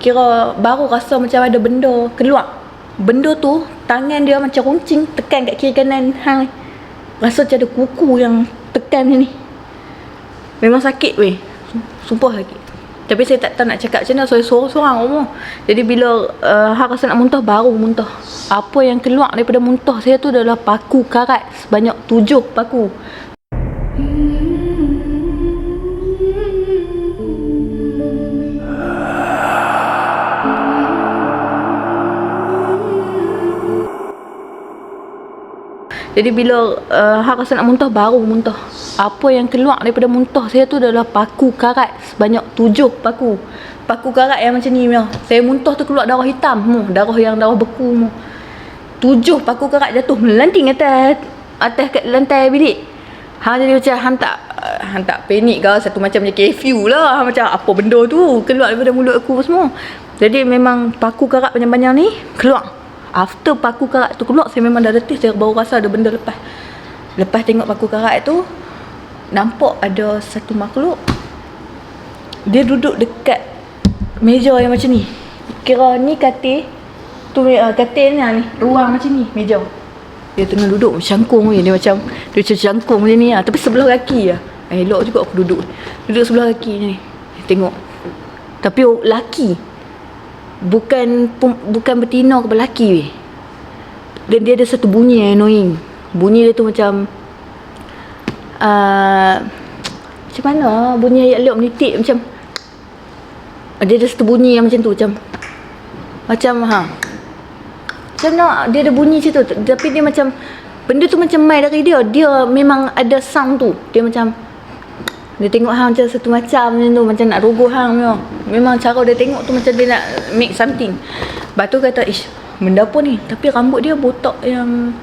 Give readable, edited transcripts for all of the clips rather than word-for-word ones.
kira baru rasa macam ada benda keluar. Benda tu tangan dia macam runcing tekan kat kiri kanan hang. Rasa macam ada kuku yang tekan ni. Memang sakit weh. Sumpah sakit. Tapi saya tak tahu nak cakap macam mana, saya sorang-sorang umur. Jadi bila hang rasa nak muntah, baru muntah. Apa yang keluar daripada muntah saya tu adalah paku karat sebanyak 7 paku. Jadi bila hang rasa nak muntah, baru muntah. Apa yang keluar daripada muntah saya tu adalah paku karat sebanyak 7 paku. Paku karat yang macam ni punya. Saya muntah tu keluar darah hitam, darah beku. 7 paku karat jatuh melanting atas kat lantai bilik. Hang jadi macam hang tak panik ke, satu macam curfew lah. Macam apa benda tu keluar daripada mulut aku semua. Jadi memang paku karat panjang-panjang ni keluar. After paku karat tu keluar, saya memang dah letih. Saya baru rasa ada benda lepas. Lepas tengok paku karat tu, nampak ada satu makhluk. Dia duduk dekat meja yang macam ni. Kira ni katil. Tu katil ni, ruang macam ni, meja. Dia tengah duduk cangkung ni. Dia macam cangkung macam ni lah. Tapi sebelah kaki lah. Elok juga aku duduk sebelah kaki ni. Tengok. Tapi laki. Bukan betina ke lelaki weh. Dan dia ada satu bunyi yang annoying. Bunyi dia tu macam macam mana bunyi ayat liuk menitik macam. Dia ada satu bunyi yang macam tu, macam nak dia ada bunyi macam tu. Tapi dia macam benda tu macam mai dari dia. Dia memang ada sound tu. Dia macam dia tengok hang macam satu macam tu, macam nak rogoh hang punya. Memang cara dia tengok tu macam dia nak make something. Lepas tu kata, ish, benda apa ni? Tapi rambut dia botak yang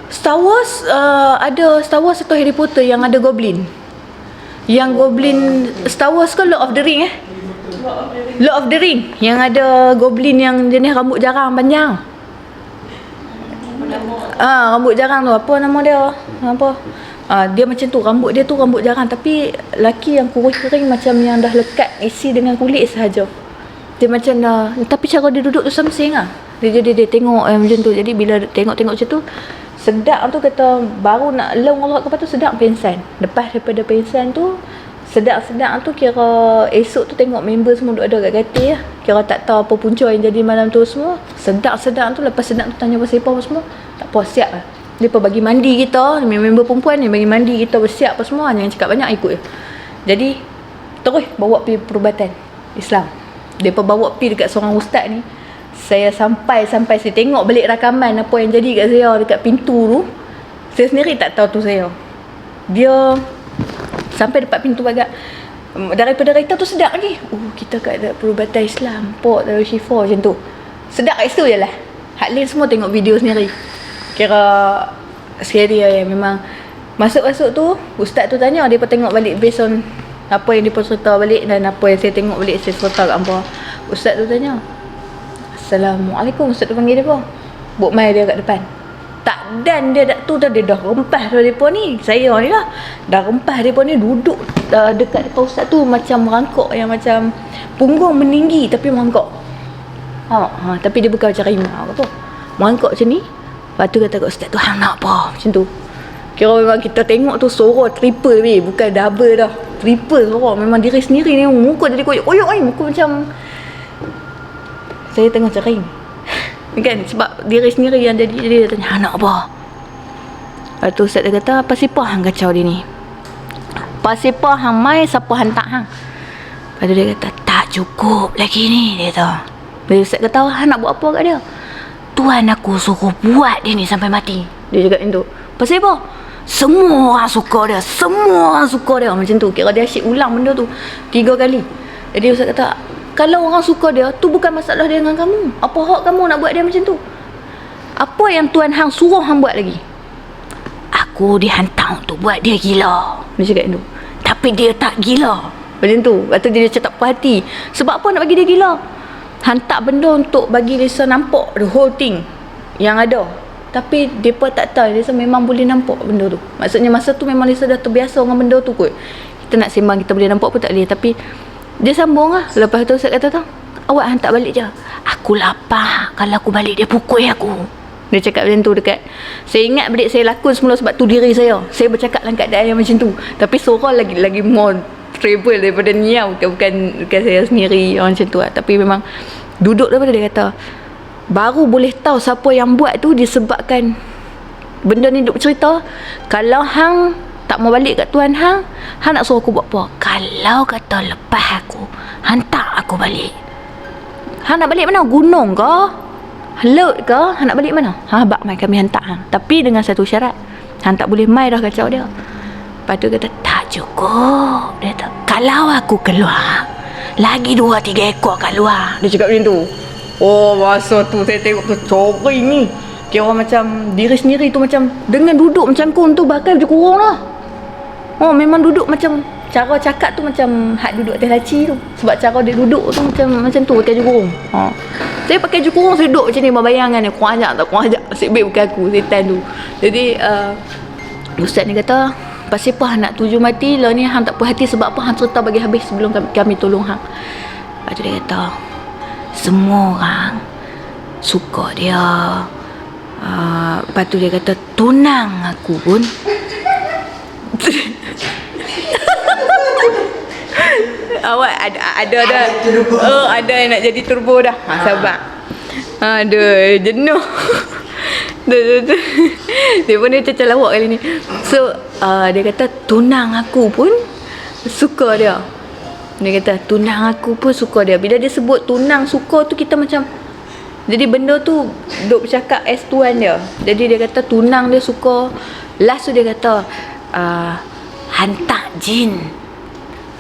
Star Wars, ada Star Wars atau Harry Potter yang ada goblin. Yang goblin Star Wars ke Lord of the Ring Lord of the Ring yang ada goblin yang jenis rambut jarang panjang. Rambut jarang tu, apa nama dia? Dia macam tu, rambut dia tu rambut jarang. Tapi laki yang kurus kering macam yang dah lekat isi dengan kulit sahaja. Dia macam dah, tapi cara dia duduk tu samsing lah. Dia tengok macam tu. Jadi bila tengok macam tu, sedap tu kata baru nak long Allah kepada tu sedap pensan. Lepas daripada pensan tu, sedap tu kira esok tu tengok member semua duduk ada kat katil lah. Kira tak tahu apa punca yang jadi malam tu semua. Sedap tu, lepas sedap tu tanya pasal apa semua. Tak apa, siap lah. Dia bagi mandi kita, member perempuan ni bagi mandi kita, bersiap apa semua. Jangan cakap banyak, ikut je. Jadi terus bawa pergi perubatan Islam. Dia bawa pergi dekat seorang ustaz ni. Saya sampai saya tengok balik rakaman apa yang jadi kat saya dekat pintu tu. Saya sendiri tak tahu tu saya. Dia sampai dekat pintu agak daripada kereta tu sedap lagi. Kita kat perubatan Islam, Port Darul Shifa macam tu. Sedap kat situ je lah. Hak lain semua tengok video sendiri. Kira scary lah. Memang masuk tu ustaz tu tanya, dia pun tengok balik based on apa yang dia pun cerita balik dan apa yang saya tengok balik, saya cerita kat hampa. Ustaz tu tanya, Assalamualaikum. Ustaz tu panggil dia pun, buk mai dia kat depan. Tak, dan dia dah rempah dah depa ni. Saya ni lah dah rempah depa ni, duduk dekat depan ustaz tu macam merangkak, yang macam punggung meninggi tapi merangkak. Tapi dia bukan macam rimau apa. Merangkak macam ni. Lepas tu kata kat ustaz tu, hang nak apa? Macam tu. Kira memang kita tengok tu suara triple weh, bukan double dah. Triple suara. Memang diri sendiri ni muka jadi koyok-koyok ni. Muka macam saya tengah cering. Kan sebab diri sendiri yang jadi dia tanya, hang nak apa? Lepas tu ustaz dia kata, pasipah hang kacau dia ni. Pasipah hang mai, siapa hantar hang? Lepas tu dia kata, tak cukup lagi ni, dia kata. Lepas ustaz kata, hang nak buat apa kat dia? Tuan aku suruh buat dia ni sampai mati. Dia cakap macam tu. Pasal apa? Semua orang suka dia. Macam tu. Kira dia asyik ulang benda tu 3 kali. Jadi ustaz kata, kalau orang suka dia, tu bukan masalah dia dengan kamu. Apa hak kamu nak buat dia macam tu? Apa yang tuan hang suruh hang buat lagi? Aku dihantar untuk buat dia gila. Dia cakap macam tu. Tapi dia tak gila. Macam tu. Lepas tu dia cakap tak puas hati. Sebab apa nak bagi dia gila? Hantar benda untuk bagi dia nampak the whole thing yang ada. Tapi mereka tak tahu, Lisa memang boleh nampak benda tu. Maksudnya masa tu memang Lisa dah terbiasa dengan benda tu kot. Kita nak sembang, kita boleh nampak pun tak boleh. Tapi dia sambung lah. Lepas tu Ustaz kata tu, awak hantar balik je. Aku lapar, kalau aku balik dia pukul aku. Dia cakap macam tu dekat. Saya ingat balik saya lakon semula sebab tu diri saya. Saya bercakap dalam keadaan yang macam tu. Tapi seorang lagi more trouble daripada ni lah. Bukan saya sendiri orang macam tu lah. Tapi memang duduk daripada dia kata, baru boleh tahu siapa yang buat tu disebabkan benda ni duk bercerita. Kalau hang tak mau balik kat tuan hang nak suruh aku buat apa? Kalau kata lepas aku, hantar aku balik. Hang nak balik mana? Gunung ke? Laut ke? Hang nak balik mana? Bak mai kami hantar hang. Tapi dengan satu syarat. Hang tak boleh mai dah kacau dia. Lepas tu kata, tak cukup. Dia kata, kalau aku keluar, lagi 2-3 ekor kat luar. Dia cakap macam tu. Oh, masa tu saya tengok tu cori ni. Kira macam diri sendiri tu macam dengan duduk macam kun tu bakal je kurang lah. Oh, memang duduk macam cara cakap tu macam hak duduk atas laci tu. Sebab cara dia duduk tu macam tu pakai jukung. Saya pakai jukung, saya duduk macam ni membayangkan dia kurang ajak asyik baik bukan aku setan tu. Jadi ustaz ni kata, pasal apa nak tuju mati lah ni hang tak puas hati sebab apa hang cerita bagi habis sebelum kami tolong hang. Lepas tu dia kata, semua orang suka dia. Lepas tu dia kata, tunang aku pun awak ada yang nak jadi turbo dah. Sabar. Aduh, jenuh. Dia pun dia cecah lawak kali ni. So dia kata, tunang aku pun suka dia. Dia kata, tunang aku pun suka dia. Bila dia sebut tunang suka tu, kita macam, jadi benda tu duk bercakap as tuan dia. Jadi dia kata tunang dia suka. Last tu dia kata, hantar jin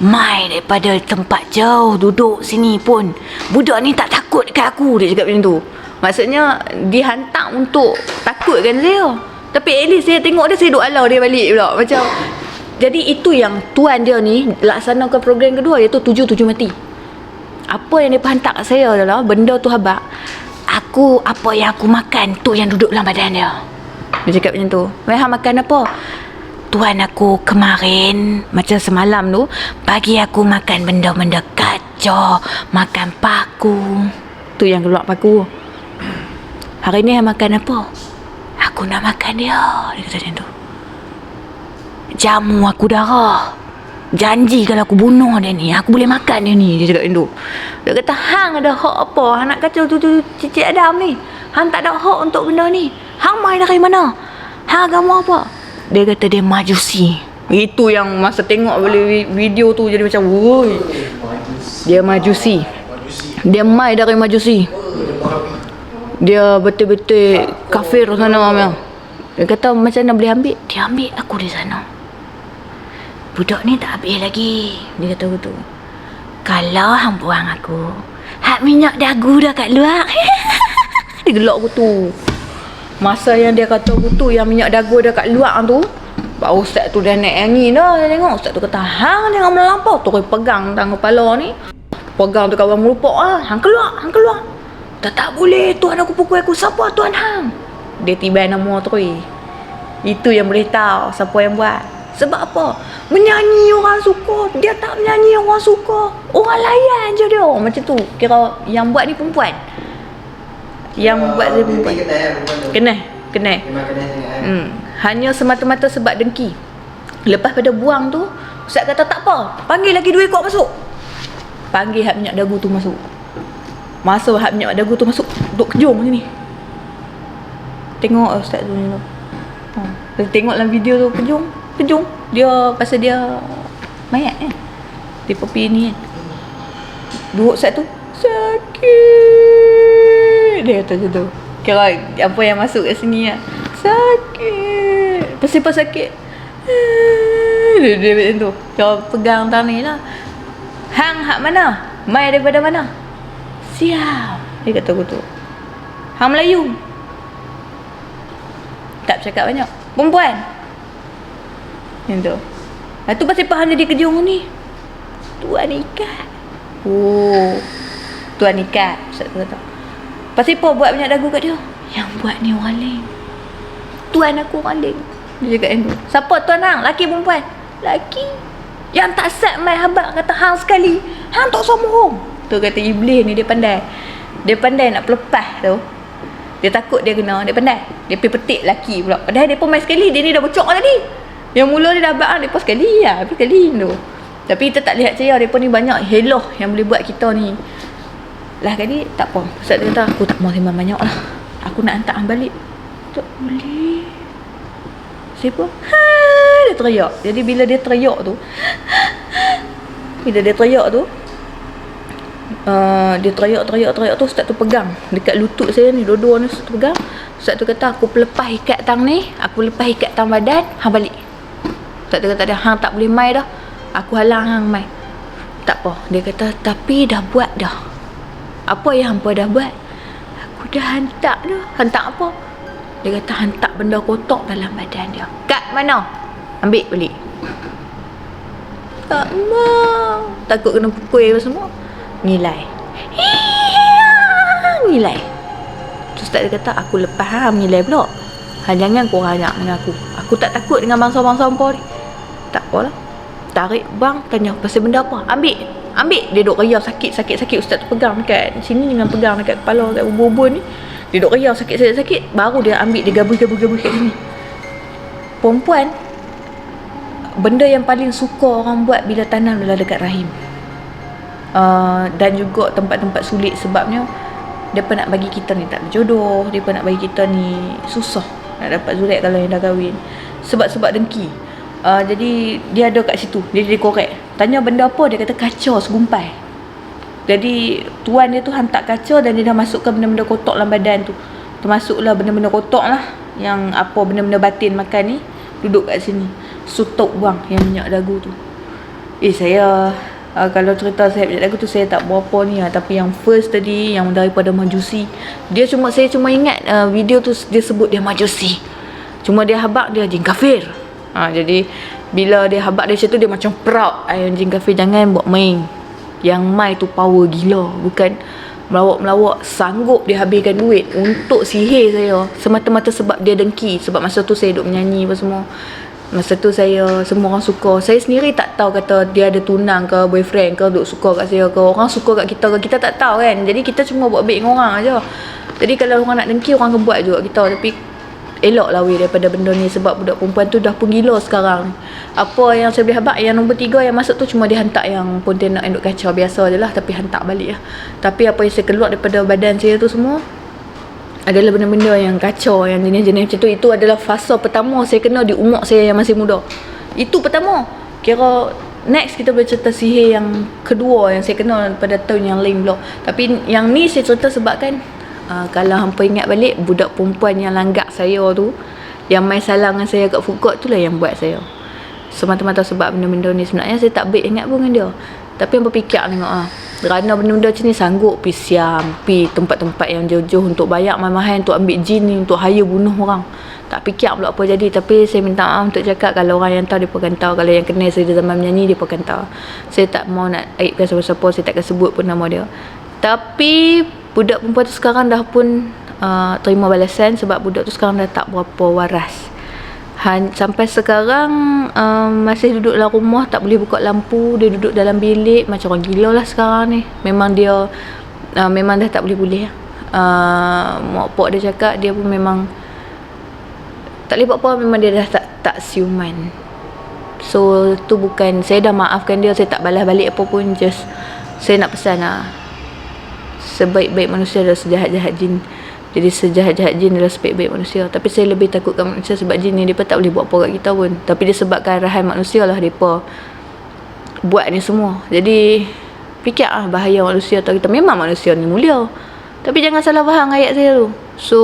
mai daripada tempat jauh duduk sini pun. Budak ni tak takut dekat aku. Dia cakap macam tu. Maksudnya dihantar untuk takutkan saya. Tapi at least saya tengok dia, saya duk alau dia balik pula. Macam, jadi itu yang tuan dia ni laksanakan program kedua, iaitu tuju mati. Apa yang dia hantar kat saya adalah benda tu habaq. Apa yang aku makan tu yang duduk dalam badan dia. Dia cakap macam tu. Mereka makan apa? Tuan aku kemarin, macam semalam tu, bagi aku makan benda-benda kacau, makan paku. Tu yang keluar paku. Hari ni makan apa? Aku nak makan dia. Dia kata macam tu. Jamu aku darah. Janji kalau aku bunuh dia ni, aku boleh makan dia ni. Dia cakap macam tu. Dia kata, hang ada hak apa? Hang nak kacau tu cicit Adam ni. Hang tak ada hak untuk benda ni. Hang mai dari mana? Hang agama apa? Dia kata dia majusi. Itu yang masa tengok boleh video tu jadi macam, woi. Dia majusi. Dia mai dari majusi. Dia betul-betul kafir sana memang. Dia kata macam mana boleh ambil? Dia ambil aku di sana. Budak ni tak habis lagi. Dia kata betul. Kalau hang buang aku, hak minyak dagu dah kat luar. Dia gelak aku tu. Masa yang dia kata tu, yang minyak dagu dah kat luar tu, baru ustaz tu dah naik angin dah. Dia tengok ustaz tu kata, hang jangan melampau. Terus pegang tangan kepala ni, pegang tu kawan melupak lah. Hang keluar. Tak boleh, tuan aku pukul aku. Siapa tuan hang? Dia tiba nama terus. Itu yang boleh tahu siapa yang buat. Sebab apa? Menyanyi orang suka. Dia tak menyanyi orang suka. Orang layan je dia. Macam tu. Kira yang buat ni perempuan. Yang buat dia perempuan. Kenal. Hanya semata-mata sebab dengki. Lepas pada buang tu, ustaz kata tak apa, panggil lagi 2 ekor masuk. Panggil hak minyak dagu tu masuk. Masa hak minyak dagu tu masuk, duk kejung sini. Tengok ustaz tu ni tu. Tengok dalam video tu kejung. Dia pasal dia mayat kan. Dia pepi ni kan. Duduk ustaz tu, sakit. Dia kata macam tu. Kira apa yang masuk kat sini lah. Sakit. Pasal sakit. Dia macam tu. Kira pegang tangan ni lah. Hang hak mana? Mai daripada mana? Siap. Dia kata aku tu. Hang Melayu. Tak bercakap banyak. Perempuan. Macam tu. Tu pasal hang jadi kejung ni. Tuan ikat. Oh. Tuan ikat. Ustaz tu kata. Pasal apa buat minyak dagu kat dia? Yang buat ni orang lain. tuan aku orang lain. Dia cakap macam tu. Siapa tuan hang? Laki perempuan? Laki. Yang tak set mai habaq kata hang sekali. Hang tak sombong. Tu kata iblis ni dia pandai. Dia pandai nak pelepah tu. Dia takut dia kena, dia pandai. Dia pergi petik laki pula. Padahal dia pun main sekali, dia ni dah bocok tadi. Yang mula dia dah habaq, dia pun sekali lah. Tapi sekali tu. Tapi kita tak lihat saya, dia pun ni banyak heloh yang boleh buat kita ni. Lah kali tak apa. Ustaz dia kata, aku tak mau sembang banyak lah. Aku nak hantar hang balik. Tak boleh. Siapa? Dia teriak. Jadi bila dia teriak tu, dia teriak tu, Ustaz tu pegang dekat lutut saya ni, dua-dua ni Ustaz tu pegang. Ustaz tu kata, aku lepas ikat tang ni, aku lepas ikat tang badan, hang balik. Ustaz tu kata dia, hang tak boleh mai dah. Aku halang hang mai. Tak apa. Dia kata, tapi dah buat dah. Apa yang hampa dah buat? Aku dah hantar dah. Hantar apa? Dia kata hantar benda kotor dalam badan dia. Kat mana? Ambil balik. Tak mau. Takut kena pukul apa semua. Ngilai. Ngilai. Terus tak dia kata, aku lepas hang ngilai pula. Jangan korang ajak dengan aku. Aku tak takut dengan bangsa-bangsa hampa ni. Tak apalah. Tarik bang, tanya pasal benda apa? Ambil. Dia duk riau sakit. Ustaz tu pegang dekat sini dengan pegang dekat kepala, dekat ubun-ubun ni. Dia duk riau sakit. Baru dia ambil, dia gabu kat sini. Perempuan, benda yang paling suka orang buat bila tanam adalah dekat rahim. Dan juga tempat-tempat sulit. Sebabnya dia pun nak bagi kita ni tak berjodoh. Dia pun nak bagi kita ni susah nak dapat zurat kalau yang dah kahwin. Sebab dengki. Jadi dia ada kat situ. Dia korek. Tanya benda apa, dia kata kaca segumpai. Jadi tuan dia tu hantar kaca dan dia dah masukkan benda-benda kotor dalam badan tu. Termasuklah benda-benda kotor lah, yang apa benda-benda batin makan ni duduk kat sini. Sutuk buang yang minyak dagu tu. Saya kalau cerita saya minyak dagu tu saya tak berapa ni lah. Tapi yang first tadi, yang daripada Majusi, saya cuma ingat video tu dia sebut dia Majusi. Cuma dia habaq dia jin kafir. Jadi bila dia habaq dia macam tu, dia macam proud. Jin kafir jangan buat main. Yang mai tu power gila. Bukan melawak-melawak. Sanggup dia habiskan duit untuk sihir saya. Semata-mata sebab dia dengki. Sebab masa tu saya duk menyanyi apa semua. Masa tu semua orang suka. Saya sendiri tak tahu kata dia ada tunang ke, boyfriend ke, duk suka kat saya ke. Orang suka kat kita ke, kita tak tahu kan. Jadi kita cuma buat baik dengan orang aja. Jadi kalau orang nak dengki, orang akan buat juga kita. Tapi eloklah daripada benda ni. Sebab budak perempuan tu dah pun gila sekarang. Apa yang saya boleh habaq, yang nombor 3 yang masuk tu cuma dia hantar yang pontianak enduk kaca biasa je lah. Tapi hantar balik lah. Tapi apa yang saya keluar daripada badan saya tu semua adalah benda-benda yang kacau, yang jenis-jenis macam tu. Itu adalah fasa pertama saya kena di umur saya yang masih muda. Itu pertama. Kira next kita boleh cerita sihir yang kedua yang saya kena pada tahun yang lain pula. Tapi yang ni saya cerita sebab kan, kalau hampa ingat balik, budak perempuan yang langgak saya tu, yang main salang dengan saya kat food court tu lah yang buat saya. Semata-mata sebab benda-benda ni. Sebenarnya saya tak baik ingat pun dengan dia. Tapi hampa fikir tengok kerana benda-benda macam ni sanggup pergi siam, pergi tempat-tempat yang jauh-jauh untuk bayar mahal-mahal untuk ambil jin ni, untuk hire bunuh orang. Tak fikir pula apa jadi. Tapi saya minta maaf untuk cakap, kalau orang yang tahu dia pun akan tahu. Kalau yang kenal saya di zaman menyanyi, dia pun akan tahu. Saya tak mau nak aibkan siapa-siapa, saya tak akan sebut pun nama dia. Tapi budak perempuan tu sekarang dah pun terima balasan. Sebab budak tu sekarang dah tak berapa waras. Sampai sekarang masih duduk dalam rumah, tak boleh buka lampu. Dia duduk dalam bilik macam orang gila lah sekarang ni. Memang dia memang dah tak boleh mak pak dia cakap dia pun memang tak boleh buat apa. Memang dia dah tak siuman. So tu bukan, saya dah maafkan dia, saya tak balas balik apa pun. Just saya nak pesan sebaik-baik manusia adalah sejahat-jahat jin. Jadi sejahat-jahat jin adalah sebaik-baik manusia. Tapi saya lebih takutkan manusia sebab jin ni mereka tak boleh buat apa kat kita pun. Tapi disebabkan arahan manusia lah mereka buat ni semua. Jadi fikir bahaya manusia atau kita. Memang manusia ni mulia, tapi jangan salah faham ayat saya tu. So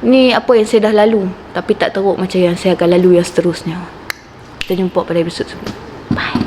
ni apa yang saya dah lalu, tapi tak teruk macam yang saya akan lalu yang seterusnya. Kita jumpa pada episod sebelum. Bye.